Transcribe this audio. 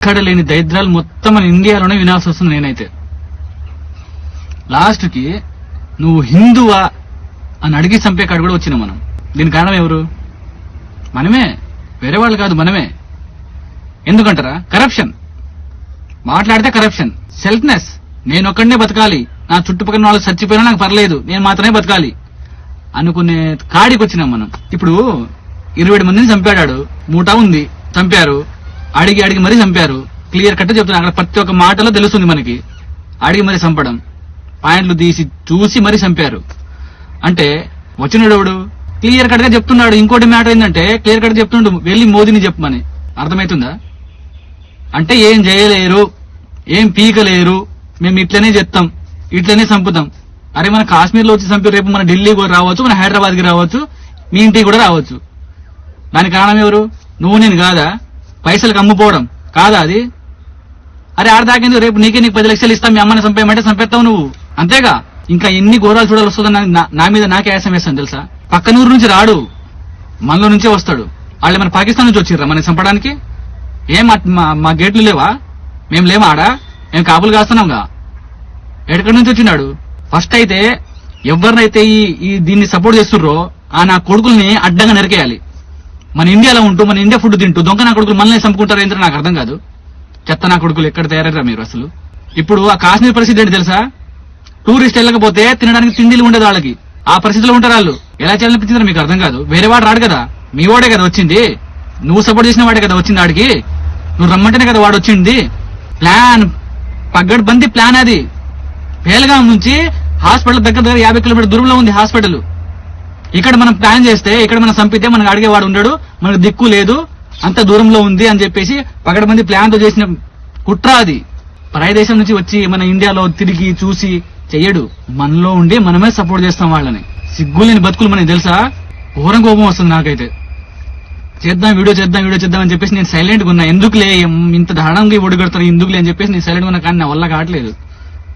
ఎక్కడ లేని దరిద్రాలు మొత్తం మన ఇండియాలోనే వినాల్సి వస్తుంది. నేనైతే లాస్ట్ కి నువ్వు హిందువా అని అడిగి చంపే కాడు కూడా వచ్చినాం మనం. దీని కారణం ఎవరు? మనమే, వేరే వాళ్ళు కాదు, మనమే. ఎందుకంటారా? కరప్షన్. మాట్లాడితే కరప్షన్, సెల్ఫ్నెస్. నేను ఒక్కడనే బతకాలి, నా చుట్టుపక్కల వాళ్ళు చచ్చిపోయినా నాకు పర్లేదు, నేను మాత్రమే బతకాలి అనుకునే కాడికి వచ్చినాం మనం. ఇప్పుడు 27 మందిని చంపాడు, మూటా ఉంది, చంపారు, అడిగి మరీ చంపారు. క్లియర్ కట్ చెప్తున్నా, అక్కడ ప్రతి ఒక్క మాటలో తెలుస్తుంది మనకి. అడిగి మరీ చంపడం, పాయింట్లు తీసి చూసి మరీ చంపారు అంటే వచ్చినోడు క్లియర్ కట్ గా చెప్తున్నాడు. ఇంకోటి మ్యాటర్ ఏంటంటే క్లియర్ కట్ చెప్తుండు, వెళ్ళి మోదీని చెప్పమని. అర్థమవుతుందా? అంటే ఏం చేయలేరు, ఏం పీకలేరు, మేము ఇట్లనే చెప్తాం, ఇట్లనే చంపుతాం. అరే మన కాశ్మీర్ లో వచ్చి చంపి రేపు మన ఢిల్లీ కూడా రావచ్చు, మన హైదరాబాద్ కి రావచ్చు, మీ ఇంటికి కూడా రావచ్చు. దానికి కారణం ఎవరు? నువ్వు నేను కాదా? పైసలకు అమ్ముకోవడం కాదా అది? అరే ఆడదాకేందు, రేపు నీకు 10 లక్షలు ఇస్తాం, మీ అమ్మని చంపేయమంటే చంపేస్తావు నువ్వు, అంతేగా. ఇంకా ఎన్ని ఘోరాలు చూడాలి వస్తుందని నా మీద నాకే ఆయాసం వేస్తాను తెలుసా. పక్కనూరు నుంచి రాడు, మనలో నుంచే వస్తాడు. వాళ్ళు మన పాకిస్తాన్ నుంచి వచ్చిర్రా మనని చంపడానికి? ఏం మా గేట్లు లేవా? మేము లేమా ఆడా? మేము కాపులు కాస్తున్నాంగా. ఎక్కడి నుంచి వచ్చినాడు? ఫస్ట్ అయితే ఎవరినైతే ఈ దీన్ని సపోర్ట్ చేస్తుర్రో ఆ నా కొడుకుల్ని అడ్డంగా నరికేయాలి. మన ఇండియాలో ఉంటూ మన ఇండియా ఫుడ్ తింటూ దొంగ నా కొడుకులు మనల్ని చంపుకుంటారు ఏంటో నాకు అర్థం కాదు. చెత్త నా కొడుకులు ఎక్కడ తయారయ్యారా మీరు అసలు? ఇప్పుడు ఆ కాశ్మీర్ పరిస్థితి ఏంటి తెలుసా? టూరిస్ట్ వెళ్ళకపోతే తినడానికి తిండిలు ఉండదు వాళ్ళకి, ఆ పరిస్థితిలో ఉంటారు వాళ్ళు. ఎలా చేయాలనిపించిందో మీకు అర్థం కాదు. వేరే వాడు రాడు కదా, మీ వాడే కదా వచ్చింది. నువ్వు సపోర్ట్ చేసిన వాడే కదా వచ్చింది ఆడికి, నువ్వు రమ్మంటేనే కదా వాడు వచ్చింది. ప్లాన్ పగ్గడు బంది ప్లాన్ అది. పేలగాం నుంచి హాస్పిటల్ దగ్గర 50 కిలోమీటర్ దూరంలో ఉంది హాస్పిటల్. ఇక్కడ మనం ప్లాన్ చేస్తే, ఇక్కడ మనం చంపితే మనకు అడిగేవాడు ఉండడు, మనకు దిక్కు లేదు, అంత దూరంలో ఉంది అని చెప్పేసి పగడబంది ప్లాన్ తో చేసిన కుట్ర అది. పరాయి దేశం నుంచి వచ్చి మన ఇండియాలో తిరిగి చూసి చెయ్యడు, మనలో ఉండి మనమే సపోర్ట్ చేస్తాం వాళ్ళని. సిగ్గులేని బతుకులు మనకి తెలుసా? ఘోరం కోపం వస్తుంది నాకైతే. వీడియో చేద్దాం అని చెప్పేసి నేను సైలెంట్ గా ఉన్నా. ఎందుకులే ఇంత దారుణంగా ఒడిగడతారు, ఎందుకులే అని చెప్పేసి నేను సైలెంట్ గా ఉన్నా. కానీ నా వల్ల కావట్లేదు.